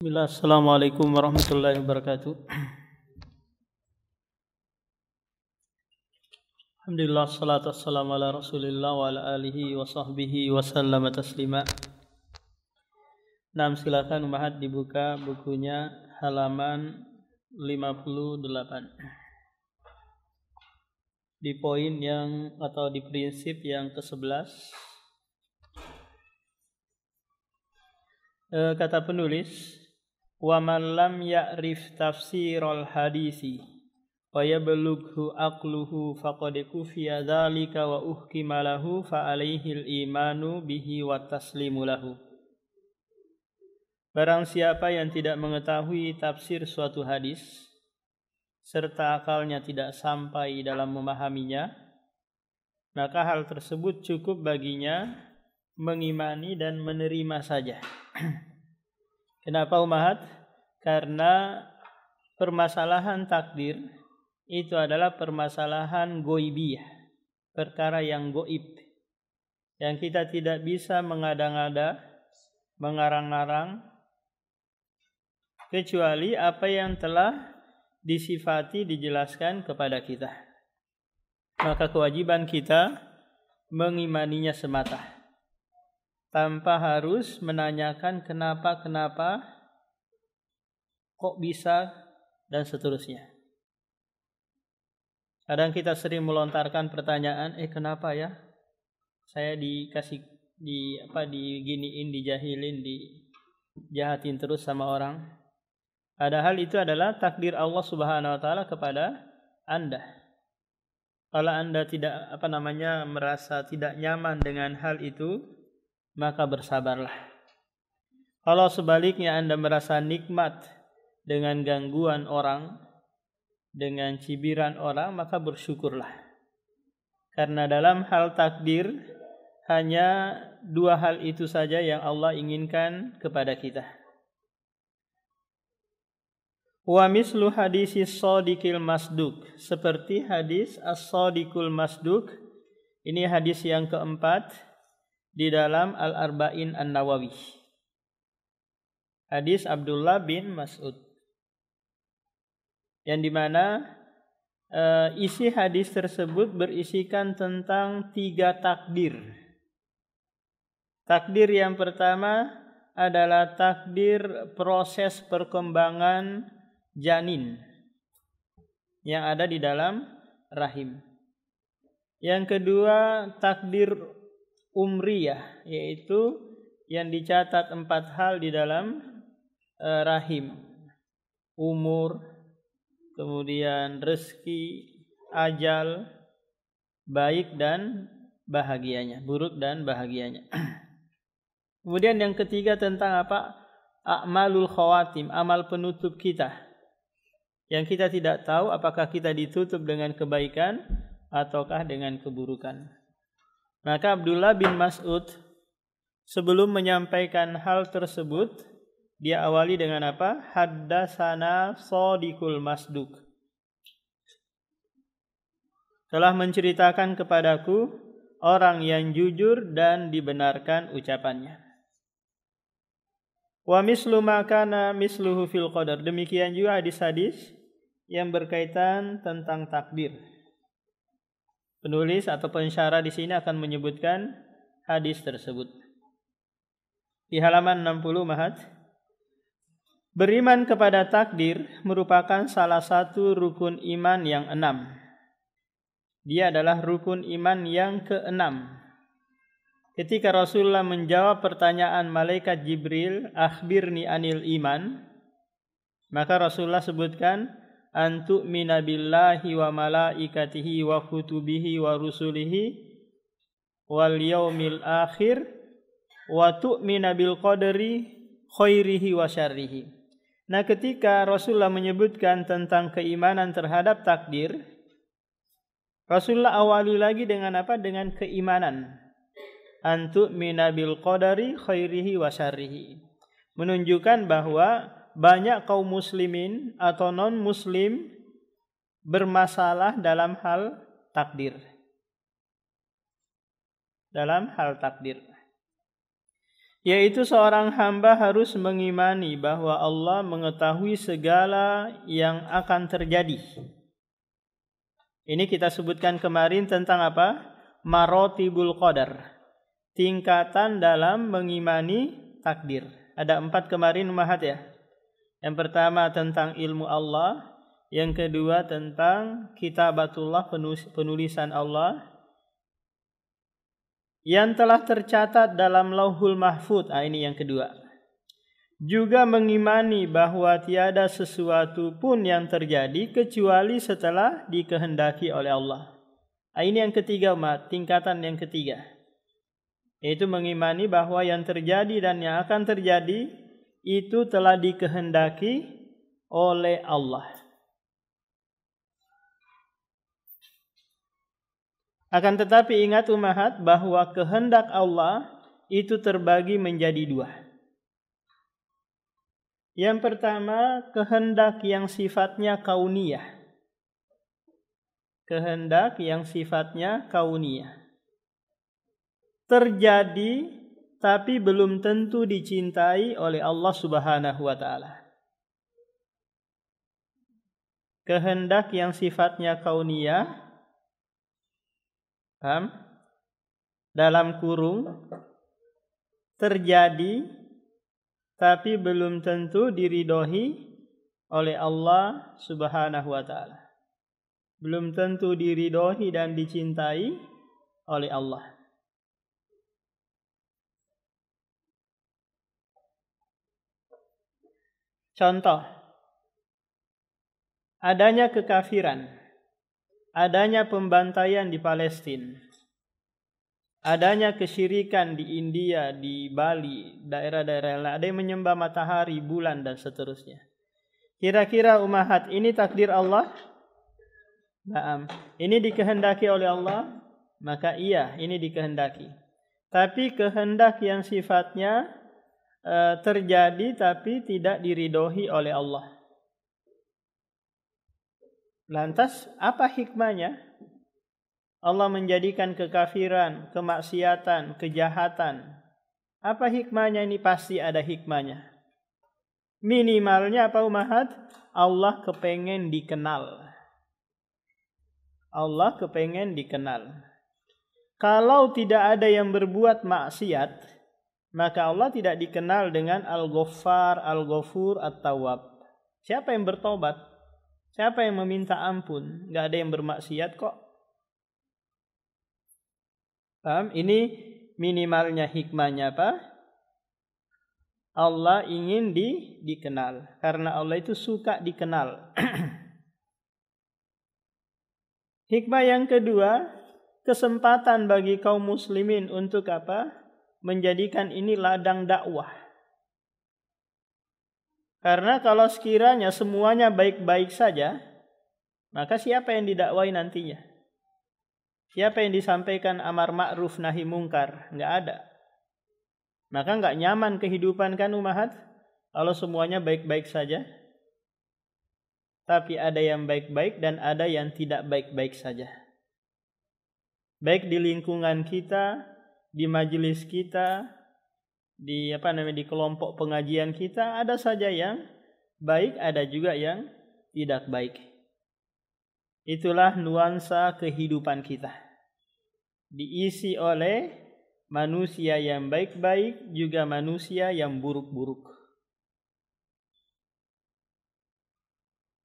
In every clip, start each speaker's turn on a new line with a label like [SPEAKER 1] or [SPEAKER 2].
[SPEAKER 1] Bismillah, Assalamualaikum warahmatullahi wabarakatuh. Alhamdulillah, salatu wassalamu ala rasulillah wa ala alihi wa sahbihi wa sallama taslima. Silakan Umahat dibuka bukunya halaman 58. Di poin yang atau di prinsip yang ke-11. Kata penulis, wa man lam ya'rif tafsirul hadisi wa yablughu aqluhu faqad kufiya dzalika wa uhkima lahu fa alaihil imanu bihi wa taslimu lahu. Barang siapa yang tidak mengetahui tafsir suatu hadis serta akalnya tidak sampai dalam memahaminya, maka hal tersebut cukup baginya mengimani dan menerima saja. Kenapa Umahat? Karena permasalahan takdir itu adalah permasalahan goibiyah, perkara yang goib, yang kita tidak bisa mengada-ngada, mengarang-arang, kecuali apa yang telah disifati, dijelaskan kepada kita. Maka kewajiban kita mengimaninya semata, tanpa harus menanyakan kenapa, kok bisa, dan seterusnya. Kadang kita sering melontarkan pertanyaan, kenapa ya? Saya diginiin, dijahilin, dijahatin terus sama orang. Padahal itu adalah takdir Allah Subhanahu wa taala kepada Anda. Kalau Anda tidak merasa tidak nyaman dengan hal itu, maka bersabarlah. Kalau sebaliknya Anda merasa nikmat dengan gangguan orang, dengan cibiran orang, maka bersyukurlah. Karena dalam hal takdir hanya dua hal itu saja yang Allah inginkan kepada kita. Wa mislu hadisis shadiqil masduq, seperti hadis as-shadiqul masduq. Ini hadis yang keempat di dalam Al-Arba'in An-Nawawi. Hadis Abdullah bin Mas'ud, yang dimana isi hadis tersebut berisikan tentang 3 takdir. Takdir yang pertama adalah takdir proses perkembangan janin yang ada di dalam rahim. Yang kedua, takdir umriyah, yaitu yang dicatat 4 hal di dalam rahim: umur, kemudian rezeki, ajal, baik dan bahagianya, buruk dan bahagianya. Kemudian yang ketiga tentang apa? A'malul khawatim, amal penutup kita, yang kita tidak tahu apakah kita ditutup dengan kebaikan ataukah dengan keburukan. Maka Abdullah bin Mas'ud sebelum menyampaikan hal tersebut, dia awali dengan apa? Haddatsana shadiqul masduq, telah menceritakan kepadaku orang yang jujur dan dibenarkan ucapannya. Wa mislu ma kana misluhu fil qadar, demikian juga hadis-hadis yang berkaitan tentang takdir. Penulis atau pensyarah di sini akan menyebutkan hadis tersebut. Di halaman 60 Mahat, beriman kepada takdir merupakan salah satu rukun iman yang 6. Dia adalah rukun iman yang ke-6. Ketika Rasulullah menjawab pertanyaan malaikat Jibril, akhbirni anil iman, maka Rasulullah sebutkan, antu'mina billahi wa malaikatihi wa kutubihi wa rusulihi wal yaumil akhir wa tu'mina bil qadari khairihi wa syarrihi. Nah, ketika Rasulullah menyebutkan tentang keimanan terhadap takdir, Rasulullah awali lagi dengan apa? Dengan keimanan. Antu'mina bil qadari khairihi wa syarrihi. Menunjukkan bahwa banyak kaum muslimin atau non-muslim bermasalah dalam hal takdir. Dalam hal takdir. yaitu seorang hamba harus mengimani bahwa Allah mengetahui segala yang akan terjadi. Ini kita sebutkan kemarin tentang apa? Marotibul qadar, tingkatan dalam mengimani takdir. Ada 4 kemarin Umahat ya. Yang pertama tentang ilmu Allah, yang kedua tentang kitabatullah, penulisan Allah yang telah tercatat dalam Lauhul Mahfuz. Ini yang kedua. Juga mengimani bahwa tiada sesuatu pun yang terjadi kecuali setelah dikehendaki oleh Allah. Ini yang ketiga umat, tingkatan yang ketiga. Yaitu mengimani bahwa yang terjadi dan yang akan terjadi itu telah dikehendaki oleh Allah. Akan tetapi ingat umahat bahwa kehendak Allah itu terbagi menjadi 2. Yang pertama, kehendak yang sifatnya kauniyah. Kehendak yang sifatnya kauniyah. Terjadi tapi belum tentu dicintai oleh Allah Subhanahu wa taala. Kehendak yang sifatnya kauniyah, paham? Dalam kurung, terjadi tapi belum tentu diridhoi oleh Allah Subhanahu wa taala. Belum tentu diridhoi dan dicintai oleh Allah. Contoh, adanya kekafiran, adanya pembantaian di Palestina, adanya kesyirikan di India, di Bali, daerah-daerah lain, ada yang menyembah matahari, bulan, dan seterusnya. Kira-kira umahat, ini takdir Allah? Naam. Ini dikehendaki oleh Allah? Maka iya, ini dikehendaki. Tapi kehendak yang sifatnya terjadi tapi tidak diridhoi oleh Allah. Lantas apa hikmahnya? Allah menjadikan kekafiran, kemaksiatan, kejahatan. Apa hikmahnya? Ini pasti ada hikmahnya. Minimalnya apa umahat? Allah kepengen dikenal. Allah kepengen dikenal. Kalau tidak ada yang berbuat maksiat, maka Allah tidak dikenal dengan Al-Ghaffar, Al-Ghafur, At-Tawwab. Siapa yang bertobat? Siapa yang meminta ampun? Gak ada yang bermaksiat kok. Paham? Ini minimalnya hikmahnya apa? Allah ingin dikenal. Karena Allah itu suka dikenal. Hikmah yang kedua, kesempatan bagi kaum muslimin untuk apa? Menjadikan ini ladang dakwah. Karena kalau sekiranya semuanya baik-baik saja, maka siapa yang didakwai nantinya? Siapa yang disampaikan amar ma'ruf nahi mungkar? Enggak ada. Maka enggak nyaman kehidupan kan umahat? Kalau semuanya baik-baik saja. Tapi ada yang baik-baik dan ada yang tidak baik-baik saja. Baik di lingkungan kita, di majelis kita, di kelompok pengajian kita, ada saja yang baik, ada juga yang tidak baik. Itulah nuansa kehidupan kita. Diisi oleh manusia yang baik-baik, juga manusia yang buruk-buruk.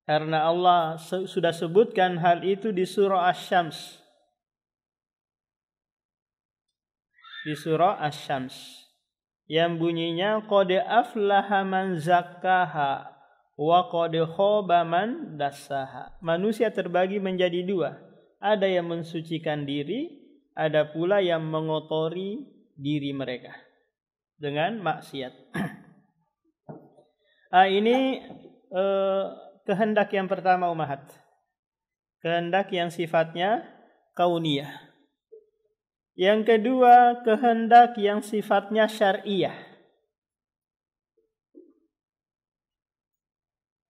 [SPEAKER 1] Karena Allah sudah sebutkan hal itu di surah Asy-Syams. Di surah Asy-Syams yang bunyinya qad aflaha man zakkaha wa qad khaba man dassaha. Manusia terbagi menjadi 2. Ada yang mensucikan diri, ada pula yang mengotori diri mereka dengan maksiat. Ini kehendak yang pertama umahat. Kehendak yang sifatnya kauniyah. Yang kedua, kehendak yang sifatnya syariah.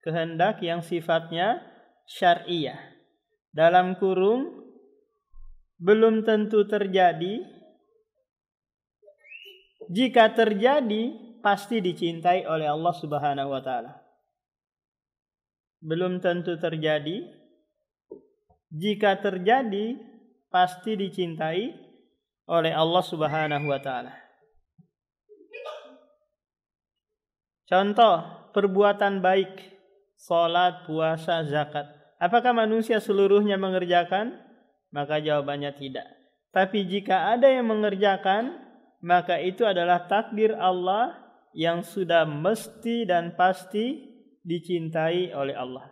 [SPEAKER 1] Kehendak yang sifatnya syariah. Dalam kurung, belum tentu terjadi, Jika terjadi, pasti dicintai oleh Allah Subhanahu wa taala. Belum tentu terjadi. Jika terjadi, pasti dicintai oleh Allah Subhanahu wa taala. Contoh perbuatan baik, salat, puasa, zakat. Apakah manusia seluruhnya mengerjakan? Maka jawabannya tidak. Tapi jika ada yang mengerjakan, maka itu adalah takdir Allah yang sudah mesti dan pasti dicintai oleh Allah.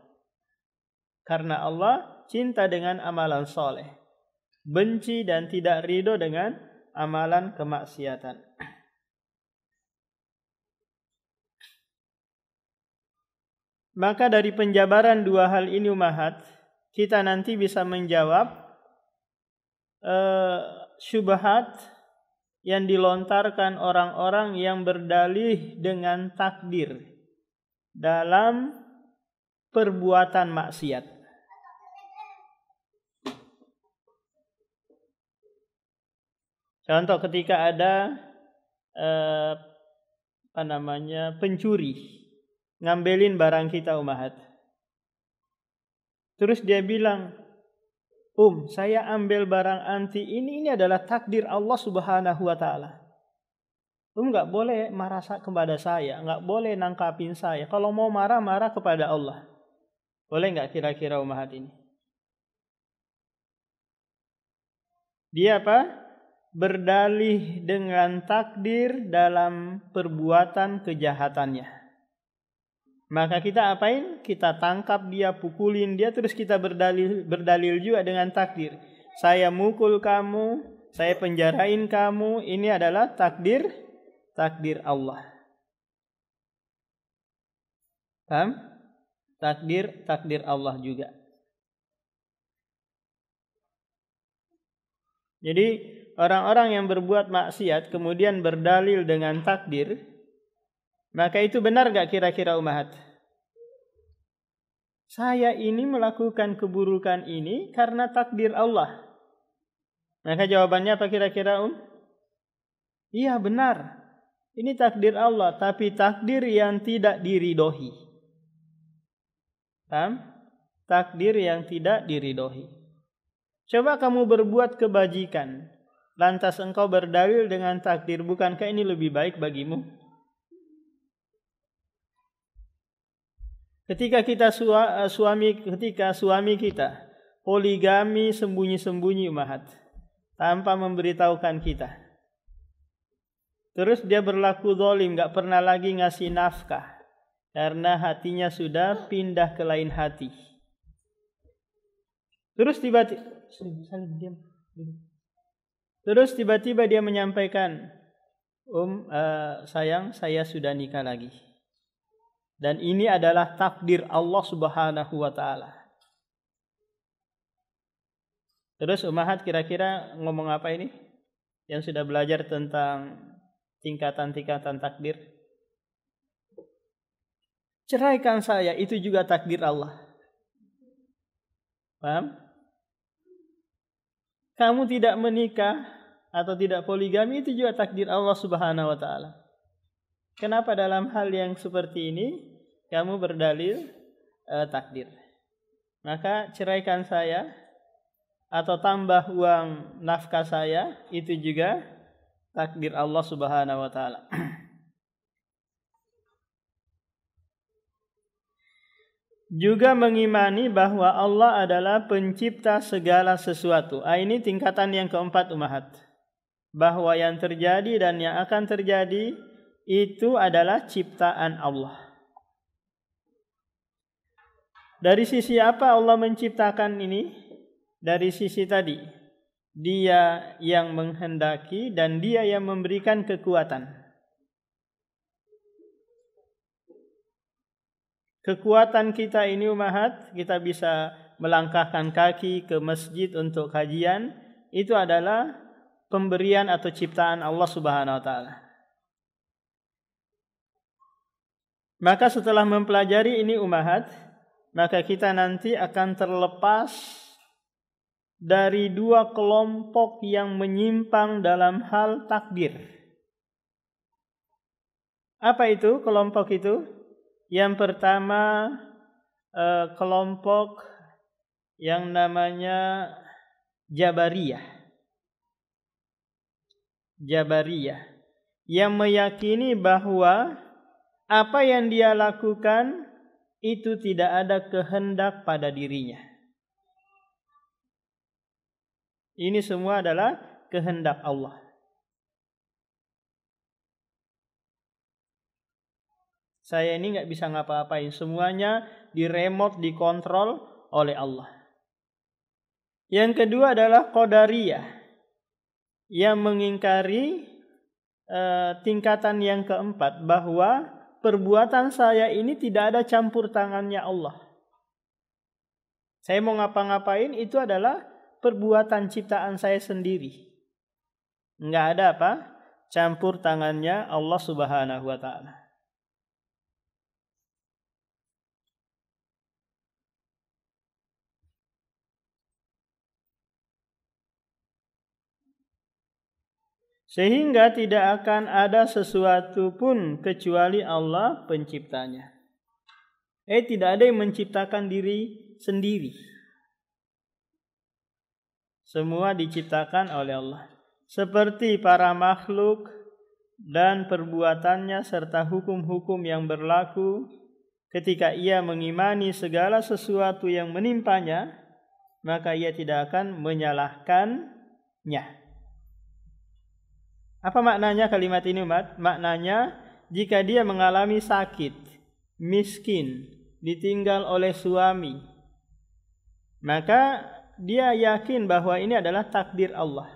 [SPEAKER 1] Karena Allah cinta dengan amalan soleh, benci dan tidak ridho dengan amalan kemaksiatan. Maka dari penjabaran dua hal ini ummahat, kita nanti bisa menjawab syubhat yang dilontarkan orang-orang yang berdalih dengan takdir dalam perbuatan maksiat. Contoh ketika ada pencuri ngambilin barang kita ummahat. Terus dia bilang, saya ambil barang anti ini adalah takdir Allah Subhanahu wa taala. Enggak boleh marah kepada saya, enggak boleh nangkapin saya. Kalau mau marah kepada Allah. Boleh enggak kira-kira ummahat ini? Dia apa? Berdalih dengan takdir dalam perbuatan kejahatannya. Maka kita apain? Kita tangkap dia, pukulin dia, terus kita berdalil juga dengan takdir. Saya mukul kamu, saya penjarain kamu, ini adalah takdir Allah. Paham? Takdir Allah juga. Jadi orang-orang yang berbuat maksiat kemudian berdalil dengan takdir, maka itu benar gak kira-kira ummahat? Saya ini melakukan keburukan ini karena takdir Allah. Maka jawabannya apa kira-kira Iya benar. Ini takdir Allah, tapi takdir yang tidak diridhoi. Paham? Takdir yang tidak diridhoi. Coba kamu berbuat kebajikan, lantas engkau berdalil dengan takdir, bukankah ini lebih baik bagimu? Ketika suami kita poligami sembunyi-sembunyi ummahat, tanpa memberitahukan kita. Terus dia berlaku zalim, enggak pernah lagi ngasih nafkah karena hatinya sudah pindah ke lain hati. Terus tiba-tiba dia menyampaikan, sayang, saya sudah nikah lagi. Dan ini adalah takdir Allah Subhanahu wa taala. Terus ummahat kira-kira ngomong apa ini? Yang sudah belajar tentang tingkatan-tingkatan takdir. Ceraikan saya, itu juga takdir Allah. Paham? Kamu tidak menikah atau tidak poligami, itu juga takdir Allah Subhanahu wa taala. Kenapa dalam hal yang seperti ini kamu berdalil takdir? Maka ceraikan saya atau tambah uang nafkah saya, itu juga takdir Allah Subhanahu wa taala. Juga mengimani bahwa Allah adalah pencipta segala sesuatu. Ini tingkatan yang keempat ummahat. Bahwa yang terjadi dan yang akan terjadi itu adalah ciptaan Allah. Dari sisi apa Allah menciptakan ini? Dari sisi tadi, Dia yang menghendaki dan Dia yang memberikan kekuatan. Kekuatan kita ini ummahat, kita bisa melangkahkan kaki ke masjid untuk kajian, itu adalah pemberian atau ciptaan Allah Subhanahu wa taala. Maka setelah mempelajari ini ummahat, maka kita nanti akan terlepas dari dua kelompok yang menyimpang dalam hal takdir. Apa itu kelompok itu? Yang pertama kelompok yang namanya Jabariyah. Jabariyah yang meyakini bahwa apa yang dia lakukan itu tidak ada kehendak pada dirinya. Ini semua adalah kehendak Allah. Saya ini nggak bisa ngapa-ngapain, semuanya diremote, dikontrol oleh Allah. Yang kedua adalah Qadariyah yang mengingkari tingkatan yang keempat, bahwa perbuatan saya ini tidak ada campur tangannya Allah. Saya mau ngapa-ngapain itu adalah perbuatan ciptaan saya sendiri. Nggak ada apa? Campur tangannya Allah Subhanahu wa ta'ala. Sehingga tidak akan ada sesuatu pun kecuali Allah penciptanya. Tidak ada yang menciptakan diri sendiri. Semua diciptakan oleh Allah. Seperti para makhluk dan perbuatannya serta hukum-hukum yang berlaku ketika ia mengimani segala sesuatu yang menimpanya, maka ia tidak akan menyalahkannya. Apa maknanya kalimat ini, umat? Maknanya, jika dia mengalami sakit, miskin, ditinggal oleh suami, maka dia yakin bahwa ini adalah takdir Allah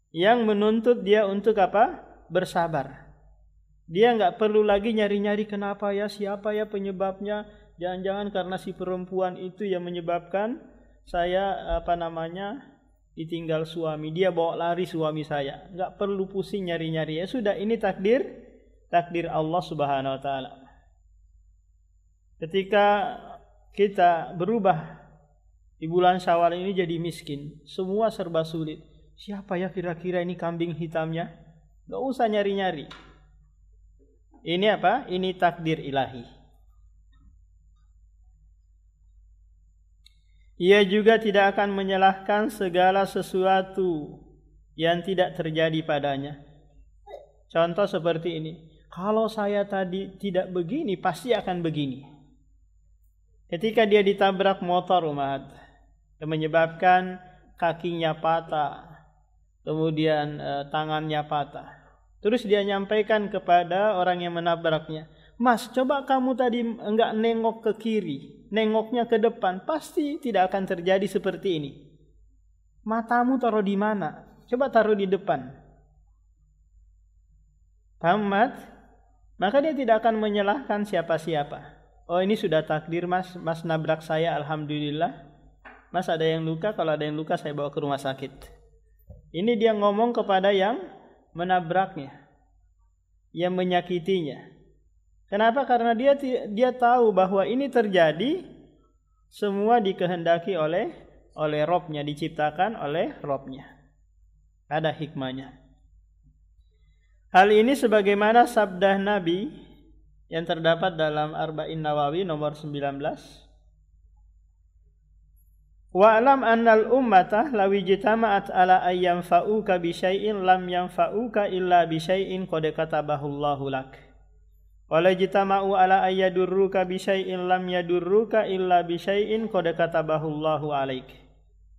[SPEAKER 1] yang menuntut dia untuk apa? Bersabar. Dia nggak perlu lagi nyari-nyari kenapa ya, siapa ya penyebabnya. Jangan-jangan karena si perempuan itu yang menyebabkan saya ditinggal suami, dia bawa lari suami saya. Enggak perlu pusing nyari-nyari. Ya sudah, ini takdir Allah Subhanahu wa taala. Ketika kita berubah di bulan Syawal ini jadi miskin, semua serba sulit. Siapa ya kira-kira ini kambing hitamnya? Enggak usah nyari-nyari. Ini apa? Ini takdir ilahi. Ia juga tidak akan menyalahkan segala sesuatu yang tidak terjadi padanya. Contoh seperti ini. Kalau saya tadi tidak begini, pasti akan begini. Ketika dia ditabrak motor, umat, yang menyebabkan kakinya patah, kemudian tangannya patah. Terus dia nyampaikan kepada orang yang menabraknya, Mas, coba kamu tadi enggak nengok ke kiri, nengoknya ke depan, pasti tidak akan terjadi seperti ini. Matamu taruh di mana? Coba taruh di depan. Paham, Mat? Maka dia tidak akan menyalahkan siapa-siapa. Oh, ini sudah takdir, Mas. Mas nabrak saya, alhamdulillah. Mas ada yang luka, kalau ada yang luka saya bawa ke rumah sakit. Ini dia ngomong kepada yang menabraknya, yang menyakitinya. Kenapa? Karena dia tahu bahwa ini terjadi semua dikehendaki oleh Robnya, diciptakan oleh Robnya. Ada hikmahnya. Hal ini sebagaimana sabda Nabi yang terdapat dalam Arba'in Nawawi nomor 19. Wa'lam annal ummata law ijtama'at ala ayyam fa'uka bi syai'in lam yanfa'uka illa bi syai'in qad katabahu Allahu lak. Wala jitama'u ala ayyadurruka bi syai'in lam yadurruka illa bi syai'in qad katabahu Allahu 'alaik.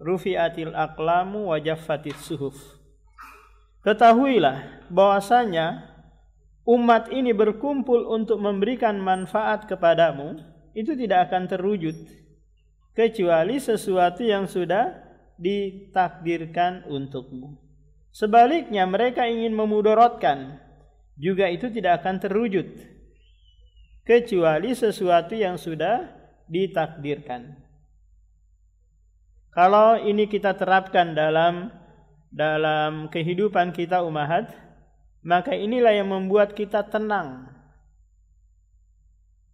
[SPEAKER 1] Rufi'atil aqlamu wa jaffatis suhuf. Ketahuilah bahwasanya umat ini berkumpul untuk memberikan manfaat kepadamu, itu tidak akan terwujud kecuali sesuatu yang sudah ditakdirkan untukmu. Sebaliknya mereka ingin memudaratkan, juga itu tidak akan terwujud kecuali sesuatu yang sudah ditakdirkan. Kalau ini kita terapkan dalam kehidupan kita umahat, maka inilah yang membuat kita tenang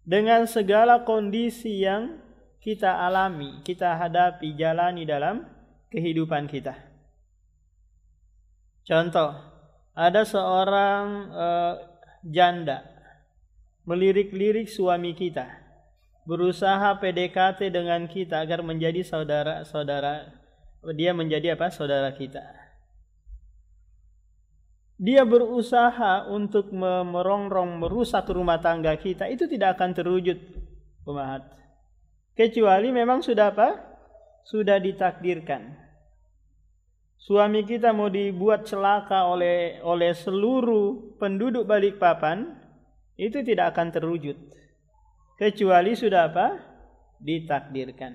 [SPEAKER 1] dengan segala kondisi yang kita alami, kita hadapi, jalani dalam kehidupan kita. Contoh, ada seorang janda, melirik-lirik suami kita, berusaha PDKT dengan kita agar menjadi saudara-saudara, dia menjadi apa? Saudara kita. Dia berusaha untuk merongrong, merusak rumah tangga kita, itu tidak akan terwujud, Umahat. Kecuali memang sudah apa? Sudah ditakdirkan. Suami kita mau dibuat celaka oleh seluruh penduduk Balikpapan, itu tidak akan terwujud. Kecuali sudah apa? Ditakdirkan.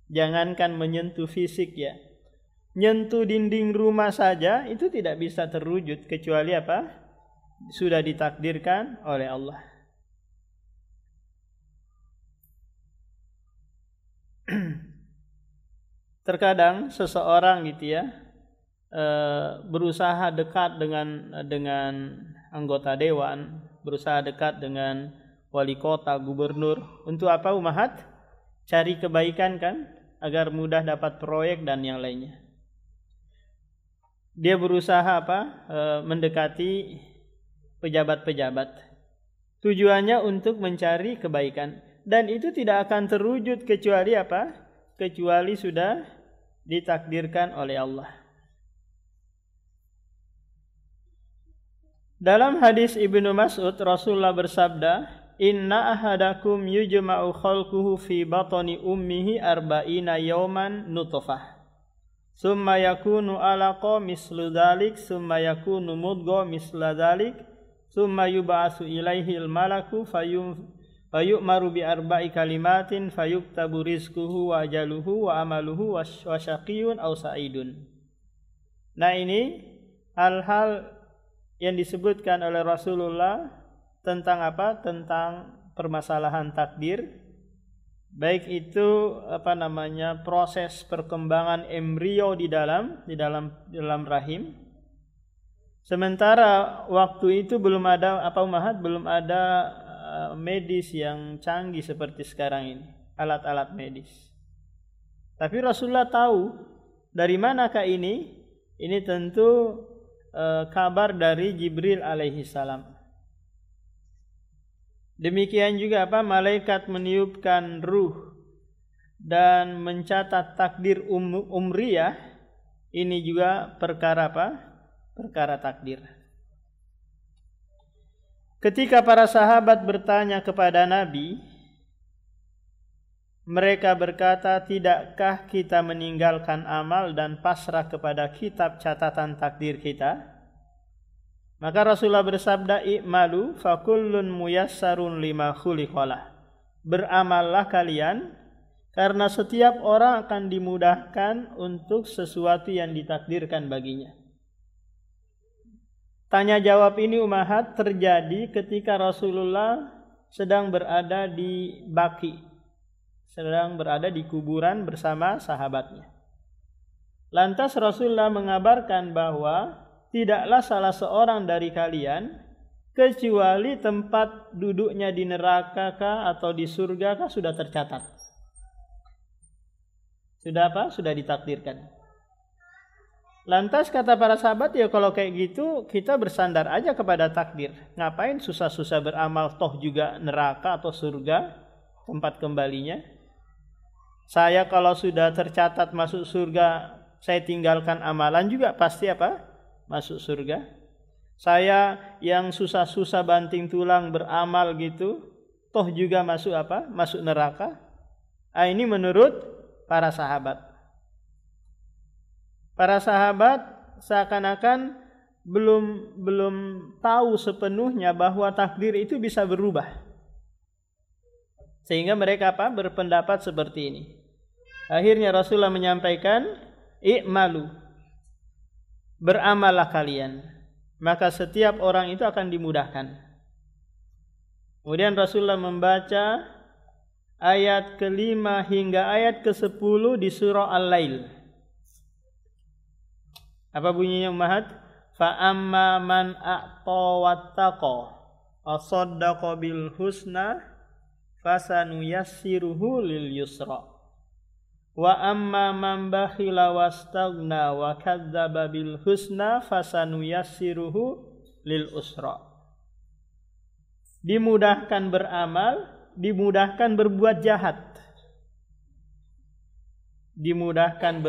[SPEAKER 1] Jangankan menyentuh fisik ya. Nyentuh dinding rumah saja itu tidak bisa terwujud kecuali apa? Sudah ditakdirkan oleh Allah. Terkadang seseorang gitu ya berusaha dekat dengan anggota dewan, berusaha dekat dengan wali kota, gubernur, untuk apa Umahat? Cari kebaikan kan, agar mudah dapat proyek dan yang lainnya. Dia berusaha apa? Mendekati pejabat-pejabat. Tujuannya untuk mencari kebaikan, dan itu tidak akan terwujud kecuali apa? Kecuali sudah ditakdirkan oleh Allah. Dalam hadis Ibnu Mas'ud, Rasulullah bersabda, "Inna ahadakum yujma'u khalquhu fi batni ummihi arba'ina yawman nutfah. Summa yakunu alaqa mislu dhalik, summa yakunu mudgha misla dhalik, summa yub'atsu ilaihi al-malaku fayu'maru bi arba'i kalimatin fayuktabu rizquhu wa ajaluhu wa amaluhu wa syaqiyyun aw sa'idun." Nah, ini hal-hal yang disebutkan oleh Rasulullah tentang apa? Tentang permasalahan takdir. Baik itu proses perkembangan embrio di dalam rahim. Sementara waktu itu belum ada belum ada medis yang canggih seperti sekarang ini, alat-alat medis. Tapi Rasulullah tahu dari manakah ini? Ini tentu kabar dari Jibril alaihi salam. Demikian juga malaikat meniupkan ruh dan mencatat takdir umriyah. Ini juga perkara perkara takdir. Ketika para sahabat bertanya kepada Nabi, mereka berkata, "Tidakkah kita meninggalkan amal dan pasrah kepada kitab catatan takdir kita?" Maka Rasulullah bersabda, "I'malu fakullun muyassarun lima khuliqalah." Beramallah kalian, karena setiap orang akan dimudahkan untuk sesuatu yang ditakdirkan baginya. Tanya jawab ini Umahat terjadi ketika Rasulullah sedang berada di Baqi, sedang berada di kuburan bersama sahabatnya. Lantas Rasulullah mengabarkan bahwa tidaklah salah seorang dari kalian kecuali tempat duduknya di neraka kah atau di surga kah sudah tercatat. Sudah Sudah ditakdirkan. Lantas kata para sahabat, ya kalau kayak gitu kita bersandar aja kepada takdir. Ngapain susah-susah beramal, toh juga neraka atau surga tempat kembalinya. Saya kalau sudah tercatat masuk surga, saya tinggalkan amalan juga pasti masuk surga. Saya yang susah-susah banting tulang beramal gitu, toh juga masuk neraka. Ini menurut para sahabat. Para sahabat seakan-akan belum tahu sepenuhnya bahwa takdir itu bisa berubah. Sehingga mereka berpendapat seperti ini. Akhirnya Rasulullah menyampaikan, "I'malu." Beramallah kalian, maka setiap orang itu akan dimudahkan. Kemudian Rasulullah membaca ayat ke-5 hingga ayat ke-10 di surah Al-Lail. Apa bunyinya Umahat? Fa amma man a'ta wattaqa wa saddaqa bil husna fasanuyassiruhu lil yusra. Wa amma man bakhila wastaghna wa kadzdzaba bil husna fasanuyassiruhu lil usra. dimudahkan beramal, dimudahkan berbuat jahat. Dimudahkan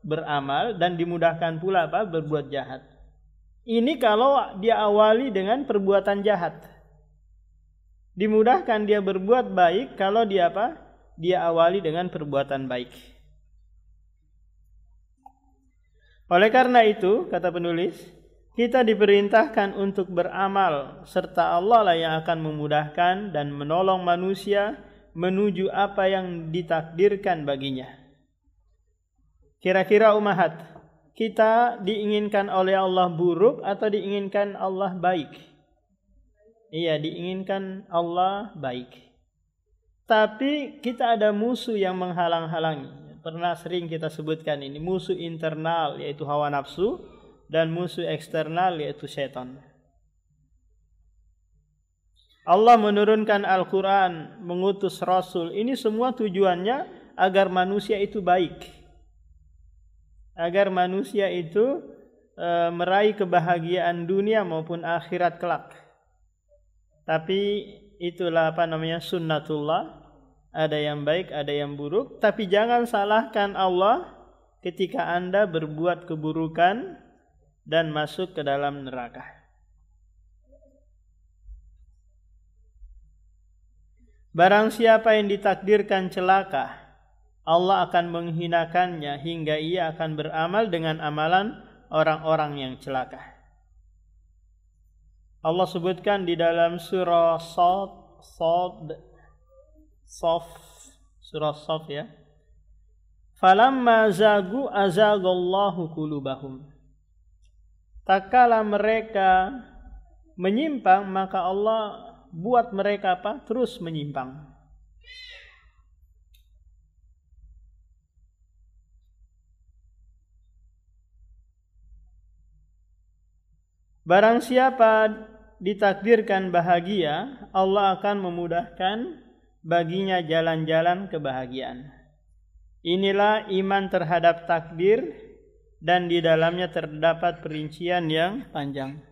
[SPEAKER 1] beramal dan dimudahkan pula berbuat jahat. Ini kalau dia awali dengan perbuatan jahat. Dimudahkan dia berbuat baik kalau dia dia awali dengan perbuatan baik. Oleh karena itu, kata penulis, kita diperintahkan untuk beramal serta Allah lah yang akan memudahkan dan menolong manusia menuju apa yang ditakdirkan baginya. Kira-kira ummahat, kita diinginkan oleh Allah buruk atau diinginkan Allah baik? Iya, diinginkan Allah baik. Tapi kita ada musuh yang menghalang-halangi. Pernah sering kita sebutkan ini, musuh internal yaitu hawa nafsu dan musuh eksternal yaitu setan. Allah menurunkan Al-Quran, mengutus Rasul. Ini semua tujuannya agar manusia itu baik. Agar manusia itu meraih kebahagiaan dunia maupun akhirat kelak. Tapi itulah sunnatullah. Ada yang baik, ada yang buruk. Tapi jangan salahkan Allah ketika Anda berbuat keburukan dan masuk ke dalam neraka. Barang siapa yang ditakdirkan celaka, Allah akan menghinakannya hingga ia akan beramal dengan amalan orang-orang yang celaka. Allah sebutkan di dalam surah Shaf ya. Falamma zagu azagallahu qulubahum. Tatkala mereka menyimpang, maka Allah buat mereka terus menyimpang. Barang siapa ditakdirkan bahagia, Allah akan memudahkan baginya jalan-jalan kebahagiaan. Inilah iman terhadap takdir dan di dalamnya terdapat perincian yang panjang.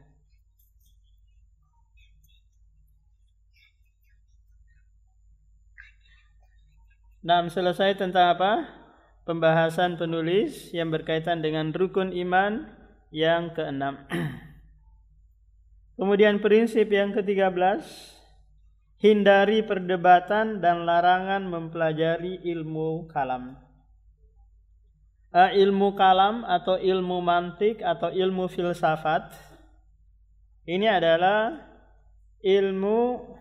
[SPEAKER 1] Nah, selesai tentang pembahasan penulis yang berkaitan dengan rukun iman yang ke-6. Kemudian prinsip yang ke-13, hindari perdebatan dan larangan mempelajari ilmu kalam. Ilmu kalam atau ilmu mantik atau ilmu filsafat ini adalah ilmu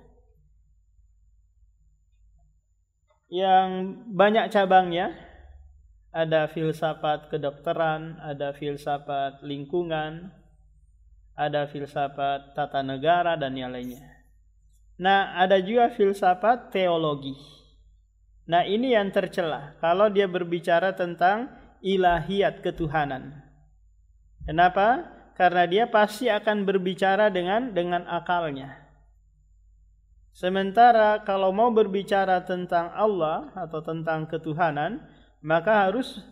[SPEAKER 1] yang banyak cabangnya. Ada filsafat kedokteran, ada filsafat lingkungan, ada filsafat tata negara dan yang lainnya. Nah, ada juga filsafat teologi. Nah, ini yang tercela kalau dia berbicara tentang ilahiyat ketuhanan. Kenapa? Karena dia pasti akan berbicara dengan akalnya. Sementara kalau mau berbicara tentang Allah atau tentang ketuhanan, maka harus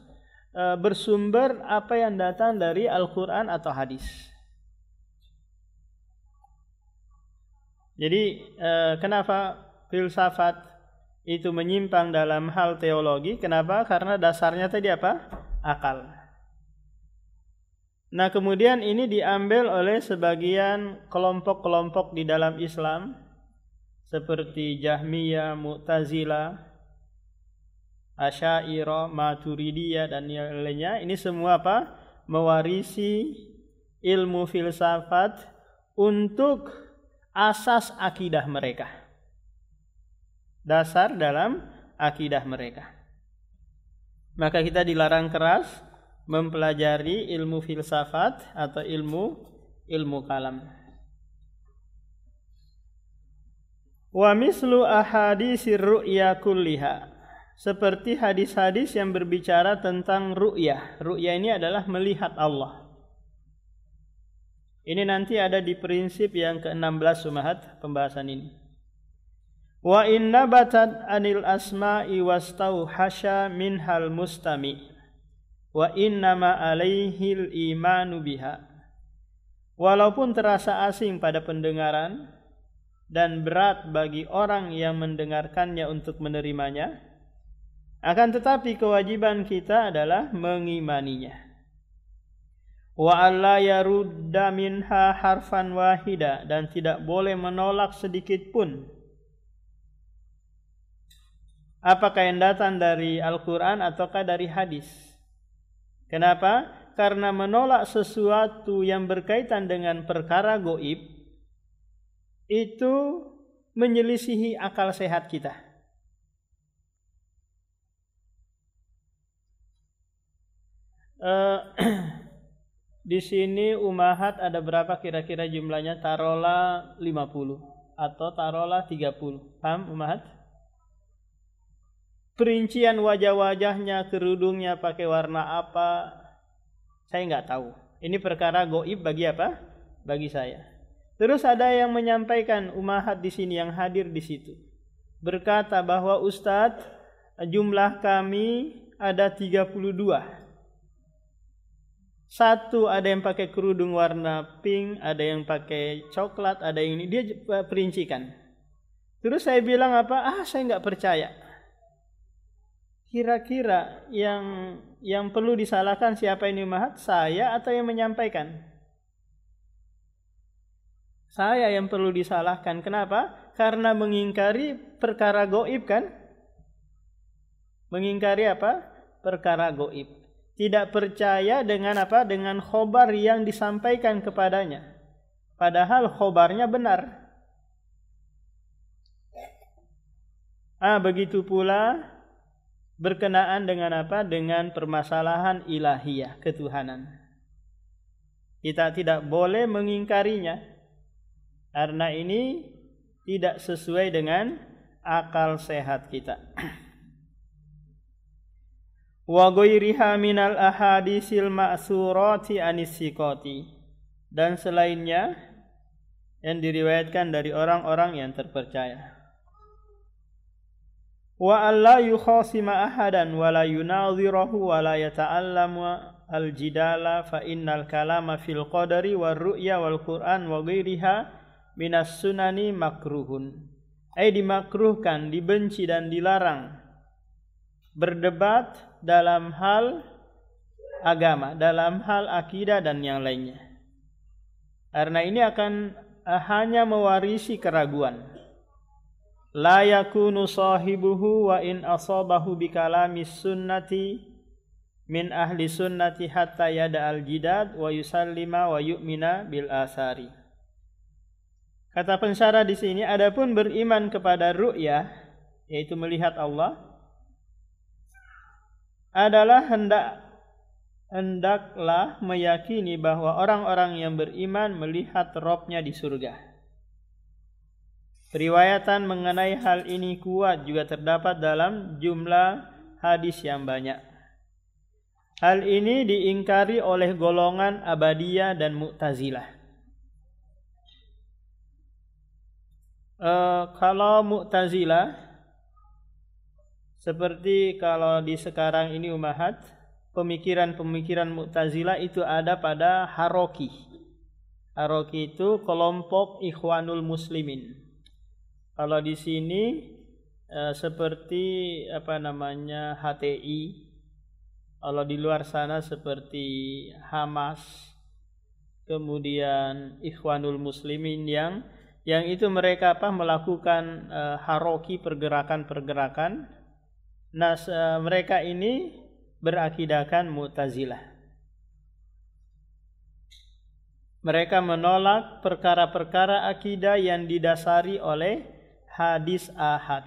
[SPEAKER 1] bersumber apa yang datang dari Al-Quran atau hadis. Jadi kenapa filsafat itu menyimpang dalam hal teologi? Kenapa? Karena dasarnya tadi akal. Nah, kemudian ini diambil oleh sebagian kelompok-kelompok di dalam Islam seperti Jahmiyah, Mu'tazilah, Asy'ariyah, Maturidiyah dan yang lainnya. Ini semua mewarisi ilmu filsafat untuk asas akidah mereka. Dasar dalam akidah mereka. Maka kita dilarang keras mempelajari ilmu filsafat atau ilmu kalam. Wa mislu ahaditsir ru'ya kulliha. Seperti hadis-hadis yang berbicara tentang ru'yah. Ru'yah ini adalah melihat Allah. Ini nanti ada di prinsip yang ke-16 Ummahat pembahasan ini. Wa inna batat anil asma'i wastauhasha minhal mustami' wa innama alaihil imanu biha. Walaupun terasa asing pada pendengaran, dan berat bagi orang yang mendengarkannya untuk menerimanya. Akan tetapi kewajiban kita adalah mengimaninya. Wa alla yarudda minha harfan wahida, dan tidak boleh menolak sedikit pun apakah yang datang dari Al-Quran ataukah dari hadis. Kenapa? Karena menolak sesuatu yang berkaitan dengan perkara gaib itu menyelisihi akal sehat kita. Di sini umahat ada berapa kira-kira jumlahnya? Tarola 50 atau tarola 30. Paham umahat? Perincian wajah-wajahnya, kerudungnya pakai warna apa, saya nggak tahu. Ini perkara gaib bagi apa? Bagi saya. Terus ada yang menyampaikan umahat di sini yang hadir di situ, berkata bahwa Ustadz, jumlah kami ada 32. Satu ada yang pakai kerudung warna pink, ada yang pakai coklat, ada yang ini. Dia perincikan. Terus saya bilang apa? Saya nggak percaya. Kira-kira yang perlu disalahkan siapa ini umahat? Saya atau yang menyampaikan? Saya yang perlu disalahkan. Kenapa? Karena mengingkari perkara gaib kan? Mengingkari apa? Perkara gaib. Tidak percaya dengan apa? Dengan khobar yang disampaikan kepadanya. Padahal khobarnya benar. Begitu pula berkenaan dengan apa? Dengan permasalahan ilahiyah, ketuhanan. Kita tidak boleh mengingkarinya, karena ini tidak sesuai dengan akal sehat kita. Wa ghairiha minal ahadisil ma'surati anis siqati, dan selainnya yang diriwayatkan dari orang-orang yang terpercaya. Wa alla yukhasima ahadan wa la yunadhirahu wa la yata'allamu al-jidala fa innal kalama fil qadari war ru'ya wal Qur'an wa ghairiha minas sunani makruhun. Dimakruhkan, dibenci dan dilarang berdebat dalam hal agama, dalam hal akidah dan yang lainnya. Karena ini akan hanya mewarisi keraguan. La yakunu sahibuhu wa in asabahu bi kalamis sunnati min ahli sunnati hatta yada al-jidad wa yusallima wa yu'mina bil asari. Kata pensyarah di sini, adapun beriman kepada ru'yah, yaitu melihat Allah, adalah hendaklah meyakini bahwa orang-orang yang beriman melihat Rabb-nya di surga. Riwayatan mengenai hal ini kuat juga terdapat dalam jumlah hadis yang banyak. Hal ini diingkari oleh golongan Abadiyah dan Mu'tazilah. Kalau Mu'tazilah, seperti kalau di sekarang ini umahat, pemikiran-pemikiran Mu'tazilah itu ada pada Haroki. Haroki itu kelompok Ikhwanul Muslimin. Kalau di sini seperti HTI. Kalau di luar sana seperti Hamas, kemudian Ikhwanul Muslimin yang itu mereka melakukan haroki, pergerakan-pergerakan. Nah, mereka ini berakidahkan Mu'tazilah. Mereka menolak perkara-perkara akidah yang didasari oleh hadis ahad.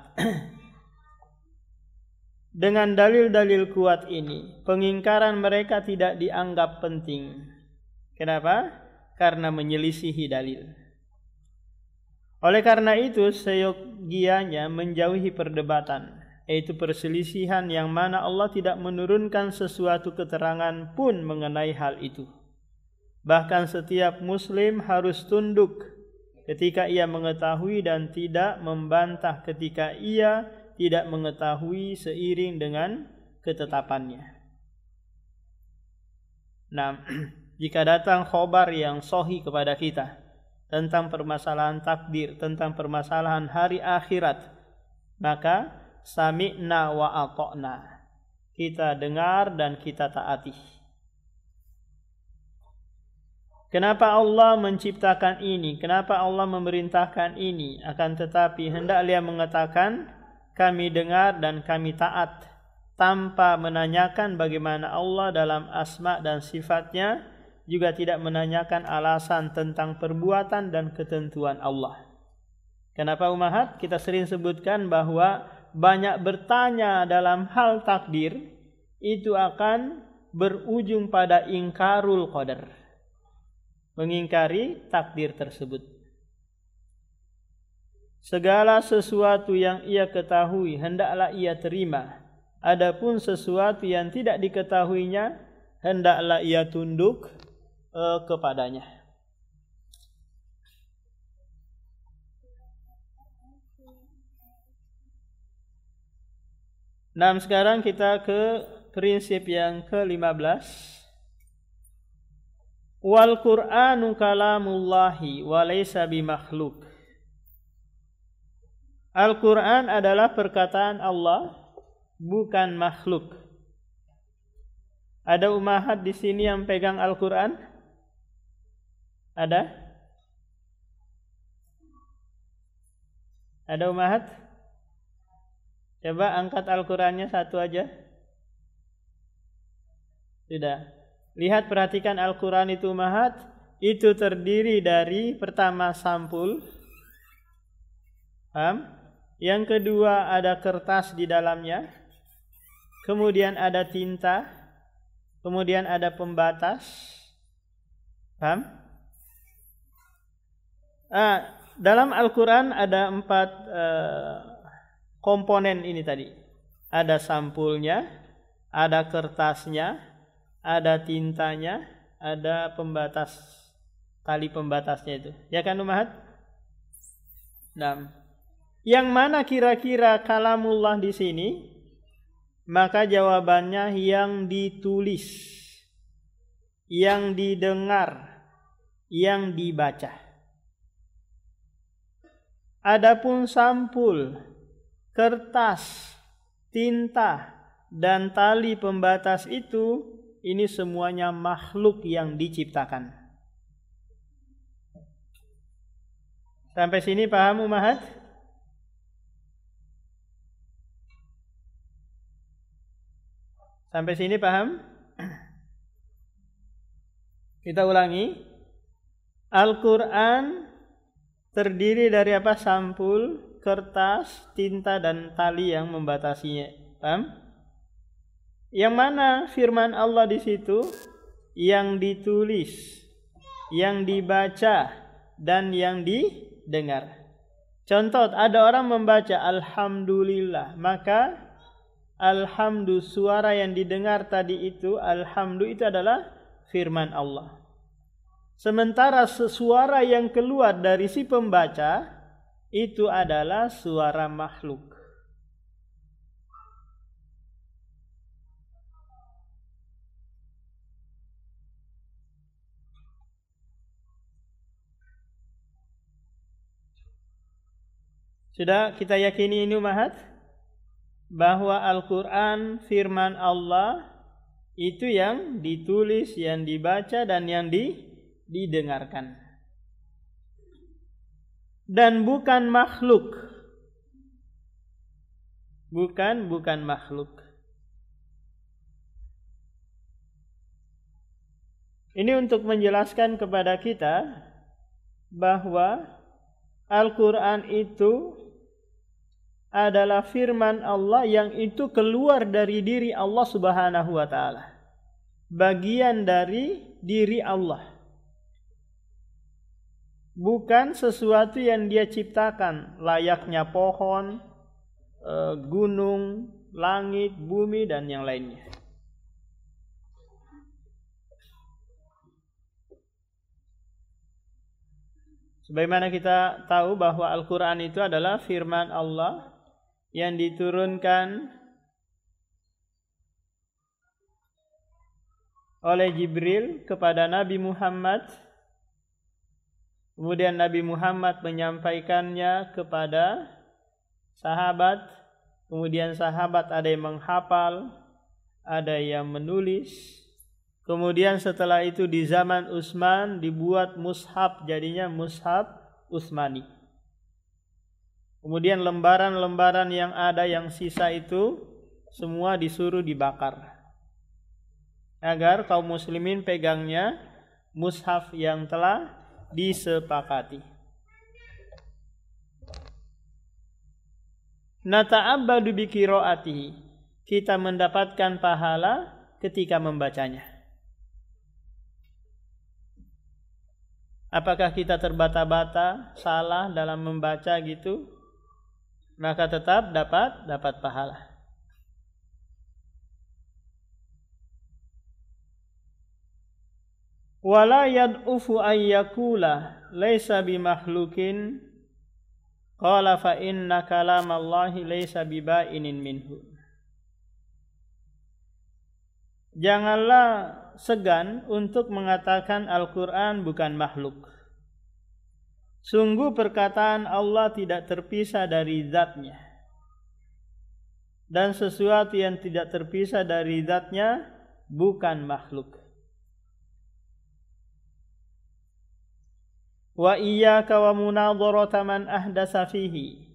[SPEAKER 1] Dengan dalil-dalil kuat ini, pengingkaran mereka tidak dianggap penting. Kenapa? Karena menyelisihi dalil. Oleh karena itu, seyogianya menjauhi perdebatan, yaitu perselisihan yang mana Allah tidak menurunkan sesuatu keterangan pun mengenai hal itu. Bahkan setiap muslim harus tunduk ketika ia mengetahui dan tidak membantah ketika ia tidak mengetahui seiring dengan ketetapannya. Nah, jika datang khobar yang sahih kepada kita tentang permasalahan takdir, tentang permasalahan hari akhirat, maka sami'na wa ata'na. Kita dengar dan kita taati. Kenapa Allah menciptakan ini? Kenapa Allah memerintahkan ini? Akan tetapi hendak dia mengatakan kami dengar dan kami taat, tanpa menanyakan bagaimana Allah dalam asma dan sifatnya, juga tidak menanyakan alasan tentang perbuatan dan ketentuan Allah. Kenapa umahat? Kita sering sebutkan bahwa banyak bertanya dalam hal takdir itu akan berujung pada ingkarul qadar, mengingkari takdir tersebut. Segala sesuatu yang ia ketahui hendaklah ia terima. Adapun sesuatu yang tidak diketahuinya hendaklah ia tunduk kepadanya. Nah, sekarang kita ke prinsip yang ke-15. Wal Qur'anu kalamullahi wa laysa bimakhluk. Al-Qur'an adalah perkataan Allah, bukan makhluk. Ada umahat di sini yang pegang Al-Qur'an? Ada? Ada umahat? Coba angkat Al-Qur'annya satu aja. Sudah. Lihat, perhatikan Al-Qur'an itu umahat. Itu terdiri dari pertama sampul. Paham? Yang kedua ada kertas di dalamnya. Kemudian ada tinta. Kemudian ada pembatas. Paham? Dalam Al-Quran ada 4 komponen ini tadi. Ada sampulnya, ada kertasnya, ada tintanya, ada pembatas, tali pembatasnya itu. Ya kan umahat? Nah, yang mana kira-kira kalamullah di sini? Maka jawabannya yang ditulis, yang didengar, yang dibaca. Adapun sampul, kertas, tinta, dan tali pembatas itu, ini semuanya makhluk yang diciptakan. Sampai sini paham umahat? Sampai sini paham? Kita ulangi. Al-Quran terdiri dari apa? Sampul, kertas, tinta, dan tali yang membatasinya. Paham? Yang mana firman Allah di situ? Yang ditulis, yang dibaca, dan yang didengar. Contoh, ada orang membaca Alhamdulillah, maka Alhamdu, suara yang didengar tadi itu, Alhamdu itu adalah firman Allah. Sementara suara yang keluar dari si pembaca itu adalah suara makhluk. Sudah kita yakini ini umahat? Bahwa Al-Quran firman Allah itu yang ditulis, yang dibaca, dan yang didengarkan. Dan bukan makhluk. Bukan makhluk. Ini untuk menjelaskan kepada kita bahwa Al-Quran itu adalah firman Allah yang itu keluar dari diri Allah Subhanahu wa ta'ala. Bagian dari diri Allah. Bukan sesuatu yang dia ciptakan, layaknya pohon, gunung, langit, bumi, dan yang lainnya. Sebagaimana kita tahu bahwa Al-Quran itu adalah firman Allah yang diturunkan oleh Jibril kepada Nabi Muhammad Kemudian Nabi Muhammad menyampaikannya kepada sahabat. Kemudian sahabat ada yang menghafal, ada yang menulis. Kemudian setelah itu di zaman Utsman dibuat mushaf, jadinya mushaf Utsmani. Kemudian lembaran-lembaran yang ada yang sisa itu semua disuruh dibakar, agar kaum muslimin pegangnya mushaf yang telah disepakati. Nata'abbadu bi qiraatihi, kita mendapatkan pahala ketika membacanya. Apakah kita terbata-bata salah dalam membaca gitu? Maka tetap dapat pahala. Wala yad'ufu ayyakula laisa bimakhlukin qala fa inna kalamallahi laisa bibainin minhu. Janganlah segan untuk mengatakan Al-Quran bukan makhluk. Sungguh perkataan Allah tidak terpisah dari zatnya, dan sesuatu yang tidak terpisah dari zatnya bukan makhluk. Wa iyyaka wa munadharata man ahdasa fihi,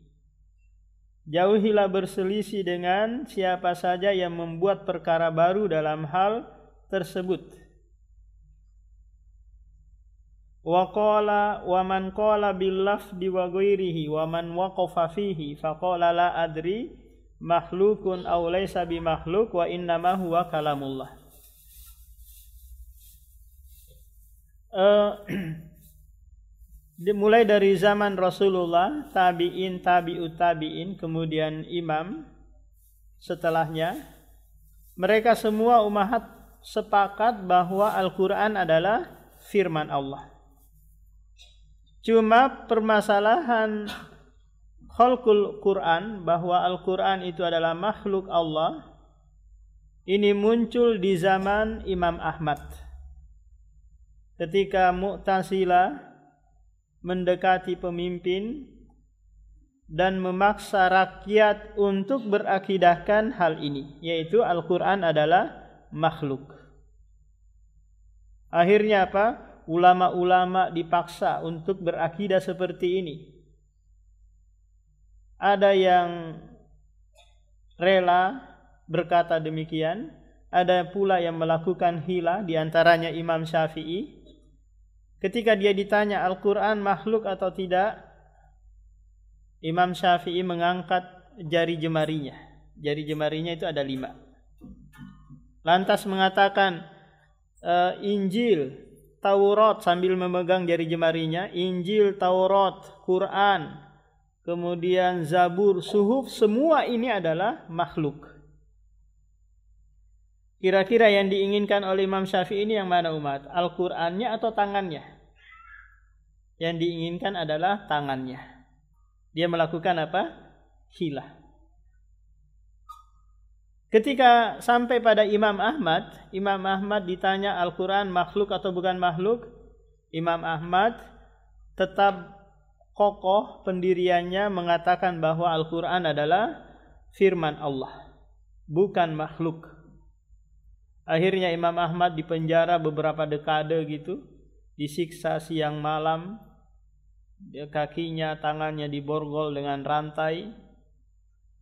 [SPEAKER 1] jauhilah berselisih dengan siapa saja yang membuat perkara baru dalam hal tersebut. Wa qala wa man qala bil lafdi wa ghairihi wa man waqafa fihi faqala la adri makhlukun aw laysa bi makhluk wa innama huwa kalamullah. Dimulai dari zaman Rasulullah, tabi'in, tabi'ut tabi'in, kemudian imam setelahnya, mereka semua umat sepakat bahwa Al-Quran adalah firman Allah. Cuma permasalahan khalqul Quran, bahwa Al-Quran itu adalah makhluk Allah, ini muncul di zaman Imam Ahmad. Ketika Mu'tazilah mendekati pemimpin dan memaksa rakyat untuk berakidahkan hal ini, yaitu Al-Quran adalah makhluk. Akhirnya apa? Ulama-ulama dipaksa untuk berakidah seperti ini. Ada yang rela berkata demikian, ada pula yang melakukan hilah, di antaranya Imam Syafi'i. Ketika dia ditanya Al-Quran makhluk atau tidak, Imam Syafi'i mengangkat jari jemarinya. Jari jemarinya itu ada 5. Lantas mengatakan Injil, Taurat, sambil memegang jari jemarinya, Injil, Taurat, Quran, kemudian Zabur, Suhuf, semua ini adalah makhluk. Kira-kira yang diinginkan oleh Imam Syafi'i ini yang mana umat? Al-Qur'annya atau tangannya? Yang diinginkan adalah tangannya. Dia melakukan apa? Hilah. Ketika sampai pada Imam Ahmad ditanya Al-Quran makhluk atau bukan makhluk, Imam Ahmad tetap kokoh pendiriannya mengatakan bahwa Al-Quran adalah firman Allah, bukan makhluk. Akhirnya Imam Ahmad dipenjara beberapa dekade gitu, disiksa siang malam, kakinya, tangannya diborgol dengan rantai.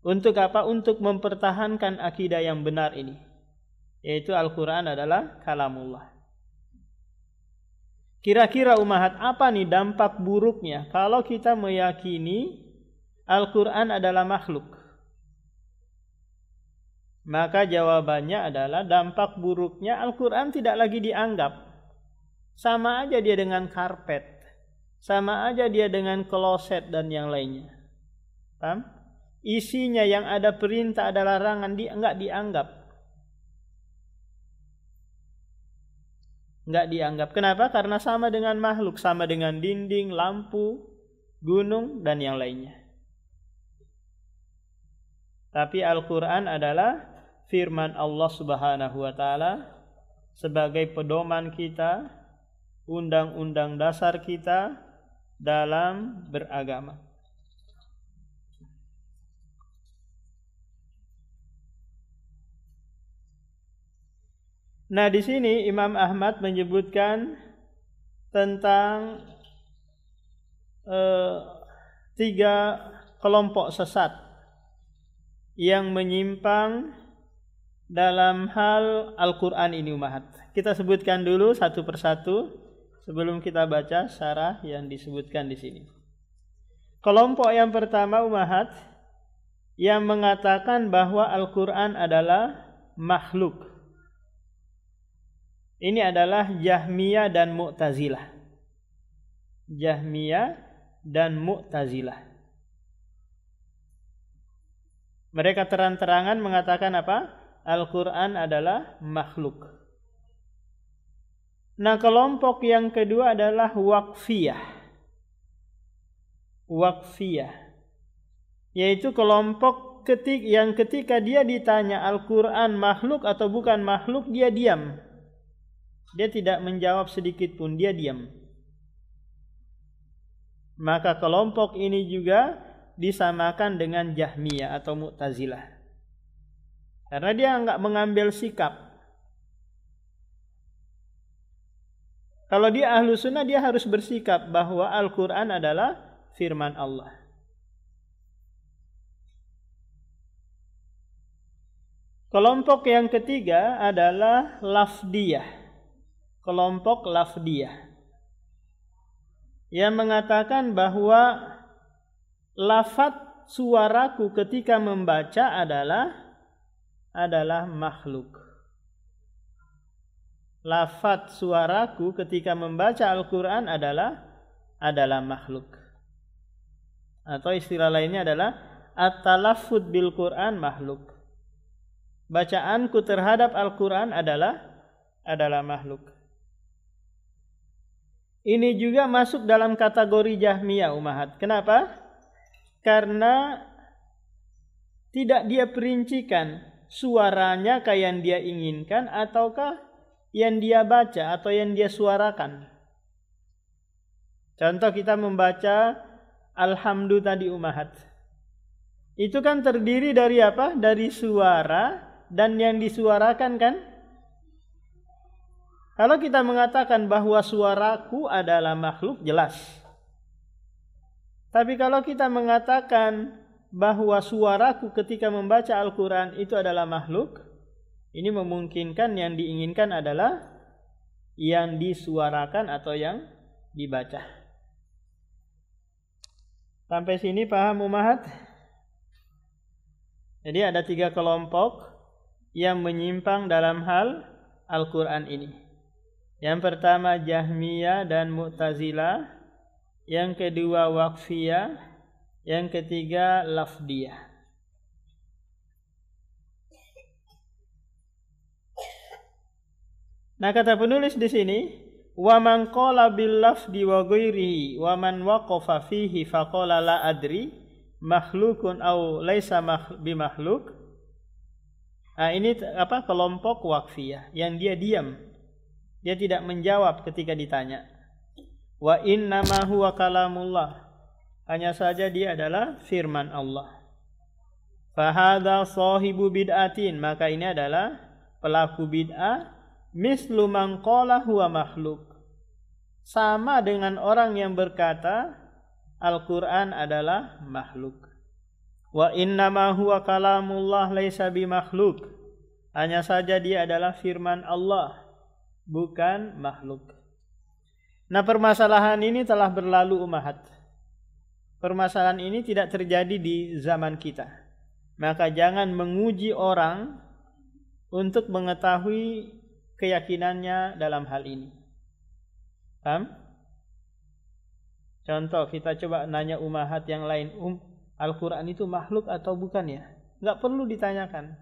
[SPEAKER 1] Untuk apa? Untuk mempertahankan akidah yang benar ini, yaitu Al-Quran adalah kalamullah. Kira-kira umahat, apa nih dampak buruknya kalau kita meyakini Al-Quran adalah makhluk? Maka jawabannya adalah dampak buruknya Al-Quran tidak lagi dianggap. Sama aja dia dengan karpet, sama aja dia dengan kloset dan yang lainnya. Paham? Isinya yang ada perintah, ada larangan, enggak dianggap. Enggak dianggap. Kenapa? Karena sama dengan makhluk, sama dengan dinding, lampu, gunung, dan yang lainnya. Tapi Al-Quran adalah firman Allah Subhanahu wa Ta'ala sebagai pedoman kita, undang-undang dasar kita, dalam beragama. Nah, di sini Imam Ahmad menyebutkan tentang 3 kelompok sesat yang menyimpang dalam hal Al-Quran ini umahat. Kita sebutkan dulu satu persatu sebelum kita baca syarah yang disebutkan di sini. Kelompok yang pertama umahat yang mengatakan bahwa Al-Quran adalah makhluk. Ini adalah Jahmiyah dan Mu'tazilah. Jahmiyah dan Mu'tazilah. Mereka terang-terangan mengatakan apa? Al-Quran adalah makhluk. Nah, kelompok yang kedua adalah Waqfiyah. Waqfiyah, yaitu kelompok yang ketika dia ditanya Al-Quran makhluk atau bukan makhluk, dia diam. Dia tidak menjawab sedikit pun, dia diam. Maka kelompok ini juga disamakan dengan Jahmiyah atau Mu'tazilah. Karena dia enggak mengambil sikap. Kalau dia ahlu sunnah, dia harus bersikap bahwa Al-Quran adalah firman Allah. Kelompok yang ketiga adalah Lafdiyah. Kelompok Lafdiyah yang mengatakan bahwa lafaz suaraku ketika membaca adalah makhluk. Lafaz suaraku ketika membaca Al-Quran adalah makhluk. Atau istilah lainnya adalah at-talaffuz bil Quran makhluk. Bacaanku terhadap Al-Quran adalah makhluk. Ini juga masuk dalam kategori Jahmiyah umahat. Kenapa? Karena tidak dia perincikan suaranya kayak yang dia inginkan ataukah yang dia baca atau yang dia suarakan. Contoh kita membaca Alhamdu tadi umahat. Itu kan terdiri dari apa? Dari suara dan yang disuarakan kan? Kalau kita mengatakan bahwa suaraku adalah makhluk, jelas. Tapi kalau kita mengatakan bahwa suaraku ketika membaca Al-Quran itu adalah makhluk, ini memungkinkan yang diinginkan adalah yang disuarakan atau yang dibaca. Sampai sini paham umahat? Jadi ada 3 kelompok yang menyimpang dalam hal Al-Quran ini. Yang pertama Jahmiyah dan Mu'tazilah, yang kedua Waqfiyah, yang ketiga Lafdiyah. Nah, kata penulis di sini, wa man qala bil lafdi wa ghairihi wa man waqafa fihi faqala la adri makhlukun aw laisa bimakhluk. Nah, ini apa? Kelompok Waqfiyah yang dia diam. Dia tidak menjawab ketika ditanya. Wa innama huwa kalamullah. Hanya saja dia adalah firman Allah. Fahadha sahibu bid'atin. Maka ini adalah pelaku bid'ah. Mislu man qala huwa makhluk. Sama dengan orang yang berkata Al-Quran adalah makhluk. Wa innama huwa kalamullah laisa bimakhluk. Hanya saja dia adalah firman Allah, bukan makhluk. Nah, permasalahan ini telah berlalu umahat. Permasalahan ini tidak terjadi di zaman kita. Maka jangan menguji orang untuk mengetahui keyakinannya dalam hal ini. Paham? Contoh, kita coba nanya umahat yang lain, Al-Quran itu makhluk atau bukan ya? Enggak perlu ditanyakan.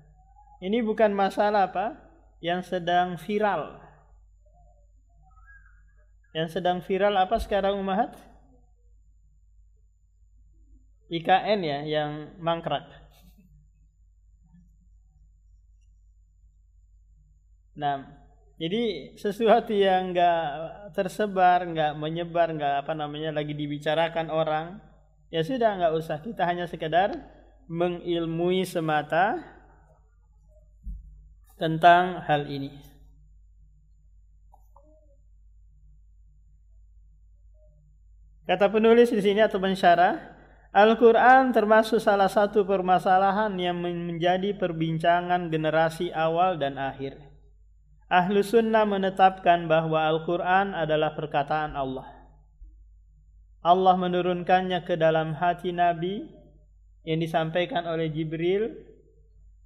[SPEAKER 1] Ini bukan masalah apa yang sedang viral. Yang sedang viral apa sekarang umahat? IKN ya, yang mangkrak. Nah, Jadi sesuatu yang enggak tersebar, enggak menyebar, enggak lagi dibicarakan orang, ya sudah enggak usah. Kita hanya sekedar mengilmui semata tentang hal ini. Kata penulis di sini atau pensyarah, Al-Quran termasuk salah satu permasalahan yang menjadi perbincangan generasi awal dan akhir. Ahlus Sunnah menetapkan bahwa Al-Quran adalah perkataan Allah. Allah menurunkannya ke dalam hati Nabi yang disampaikan oleh Jibril.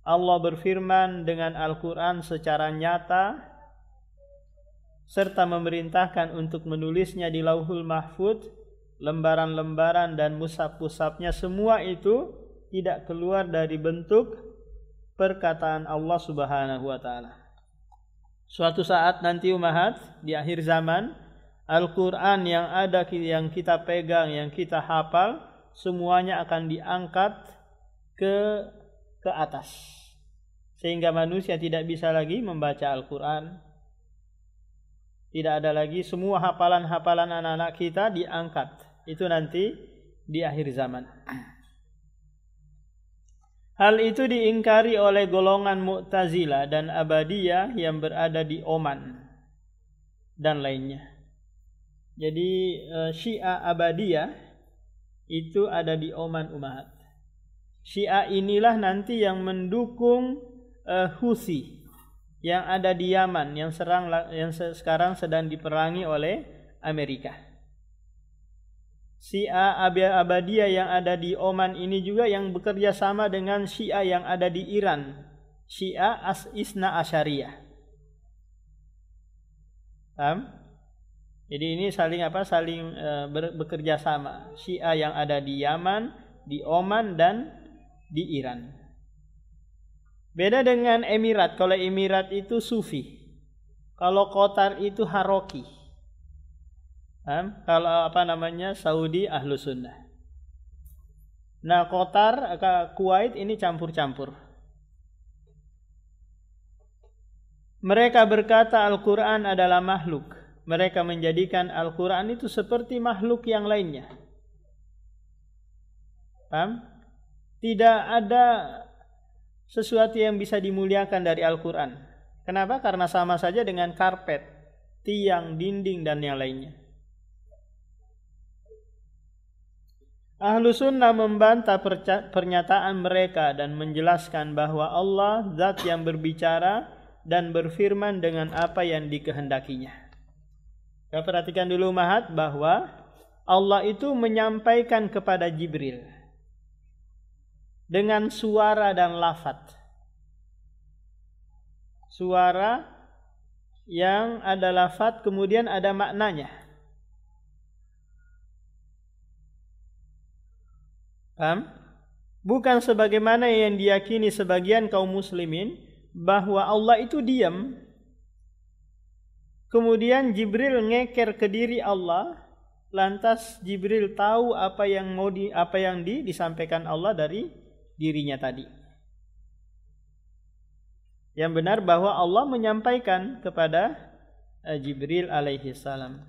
[SPEAKER 1] Allah berfirman dengan Al-Quran secara nyata serta memerintahkan untuk menulisnya di Lauhul Mahfudz, lembaran-lembaran dan mushaf-mushafnya, semua itu tidak keluar dari bentuk perkataan Allah Subhanahu wa taala. Suatu saat nanti umahat di akhir zaman, Al-Quran yang kita pegang, yang kita hafal, semuanya akan diangkat ke atas, sehingga manusia tidak bisa lagi membaca Al-Quran. Tidak ada lagi, semua hafalan-hafalan anak-anak kita diangkat. Itu nanti di akhir zaman. Hal itu diingkari oleh golongan Mu'tazilah dan Abadiyah yang berada di Oman dan lainnya. Jadi Syiah Abadiyah itu ada di Oman umahat. Syiah inilah nanti yang mendukung Houthi yang ada di Yaman, yang sekarang sedang diperangi oleh Amerika. Syiah Abadiyah yang ada di Oman ini juga yang bekerja sama dengan Syiah yang ada di Iran, Syiah Isna Asyariyah. Paham? Jadi ini saling bekerja sama. Syiah yang ada di Yaman, di Oman dan di Iran. Beda dengan Emirat. Kalau Emirat itu Sufi, kalau Qatar itu Haroki. Kalau Saudi Ahlus Sunnah. Nah, Qatar, Kuwait ini campur-campur. Mereka berkata Al-Quran adalah makhluk. Mereka menjadikan Al-Quran itu seperti makhluk yang lainnya. Paham? Tidak ada sesuatu yang bisa dimuliakan dari Al-Quran. Kenapa? Karena sama saja dengan karpet, tiang, dinding, dan yang lainnya. Ahlu Sunnah membantah pernyataan mereka dan menjelaskan bahwa Allah zat yang berbicara dan berfirman dengan apa yang dikehendakinya. Kita perhatikan dulu umahat bahwa Allah itu menyampaikan kepada Jibril dengan suara dan lafaz. Suara yang ada lafaz kemudian ada maknanya. Paham? Bukan sebagaimana yang diyakini sebagian kaum muslimin bahwa Allah itu diam, kemudian Jibril ngeker ke diri Allah, lantas Jibril tahu apa yang disampaikan Allah dari dirinya tadi. Yang benar bahwa Allah menyampaikan kepada Jibril alaihi salam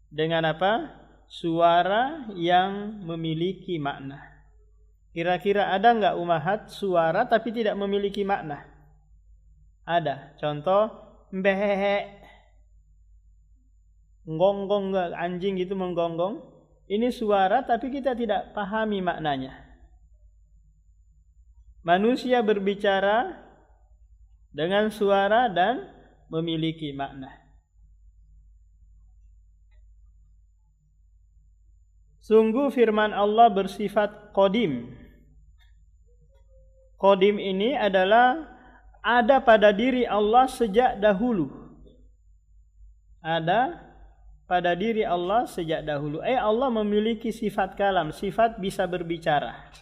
[SPEAKER 1] dengan apa? Suara yang memiliki makna. Kira-kira ada enggak umahat suara tapi tidak memiliki makna? Ada. Contoh, mbehehe, nggonggong, anjing gitu menggonggong. Ini suara tapi kita tidak pahami maknanya. Manusia berbicara dengan suara dan memiliki makna. Sungguh firman Allah bersifat qadim. Qadim ini adalah ada pada diri Allah sejak dahulu. Ada pada diri Allah sejak dahulu. Allah memiliki sifat kalam, sifat bisa berbicara.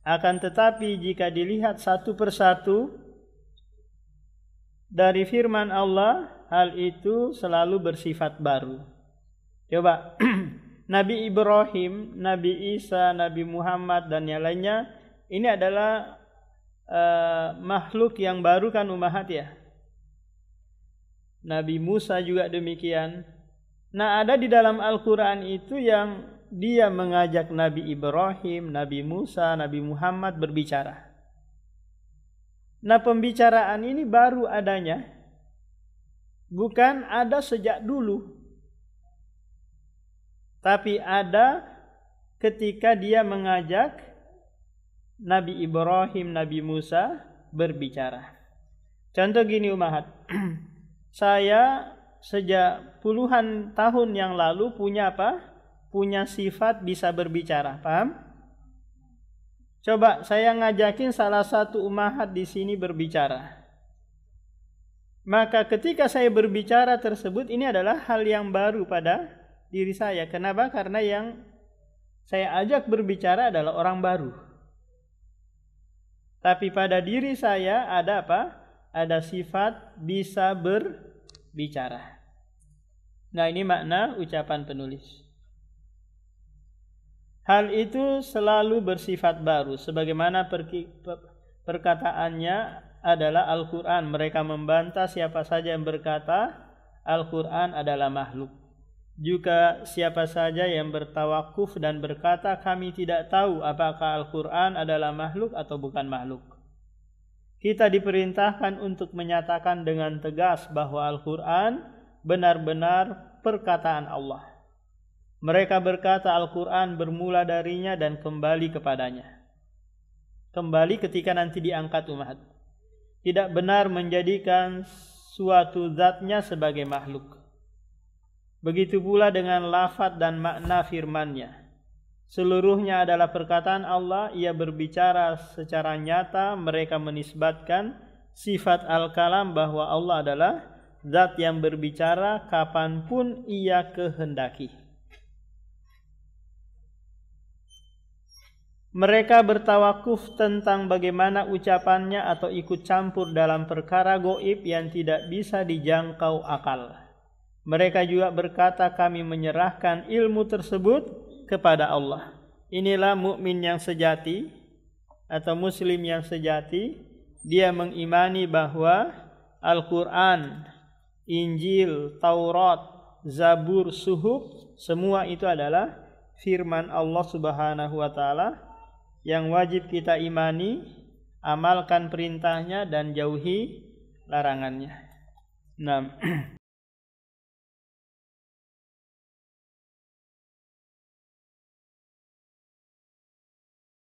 [SPEAKER 1] Akan tetapi jika dilihat satu persatu dari firman Allah, hal itu selalu bersifat baru. Coba Nabi Ibrahim, Nabi Isa, Nabi Muhammad dan yang lainnya, ini adalah makhluk yang baru kan umahat ya. Nabi Musa juga demikian. Nah, ada di dalam Al-Quran itu yang dia mengajak Nabi Ibrahim, Nabi Musa, Nabi Muhammad berbicara. Nah, pembicaraan ini baru adanya, bukan ada sejak dulu, tapi ada ketika dia mengajak Nabi Ibrahim, Nabi Musa berbicara. Contoh gini Umahat, saya sejak puluhan tahun yang lalu punya apa? Punya sifat bisa berbicara, paham? Coba saya ngajakin salah satu Umahat di sini berbicara. Maka ketika saya berbicara tersebut, ini adalah hal yang baru pada diri saya. Kenapa? Karena yang saya ajak berbicara adalah orang baru. Tapi pada diri saya ada apa? Ada sifat bisa berbicara. Nah, ini makna ucapan penulis. Hal itu selalu bersifat baru. Sebagaimana perkataannya adalah Al-Quran. Mereka membantah siapa saja yang berkata Al-Quran adalah makhluk. Juga siapa saja yang bertawakuf dan berkata kami tidak tahu apakah Al-Quran adalah makhluk atau bukan makhluk. Kita diperintahkan untuk menyatakan dengan tegas bahwa Al-Quran benar-benar perkataan Allah. Mereka berkata Al-Quran bermula darinya dan kembali kepadanya. Kembali ketika nanti diangkat umat. Tidak benar menjadikan suatu zatnya sebagai makhluk. Begitu pula dengan lafaz dan makna firman-Nya. Seluruhnya adalah perkataan Allah. Ia berbicara secara nyata. Mereka menisbatkan sifat al-kalam bahwa Allah adalah zat yang berbicara kapanpun ia kehendaki. Mereka bertawakuf tentang bagaimana ucapannya atau ikut campur dalam perkara gaib yang tidak bisa dijangkau akal. Mereka juga berkata kami menyerahkan ilmu tersebut kepada Allah. Inilah mukmin yang sejati atau muslim yang sejati. Dia mengimani bahwa Al-Quran, Injil, Taurat, Zabur, Suhuf, semua itu adalah firman Allah Subhanahu wa taala yang wajib kita imani, amalkan perintahnya dan jauhi larangannya. 6.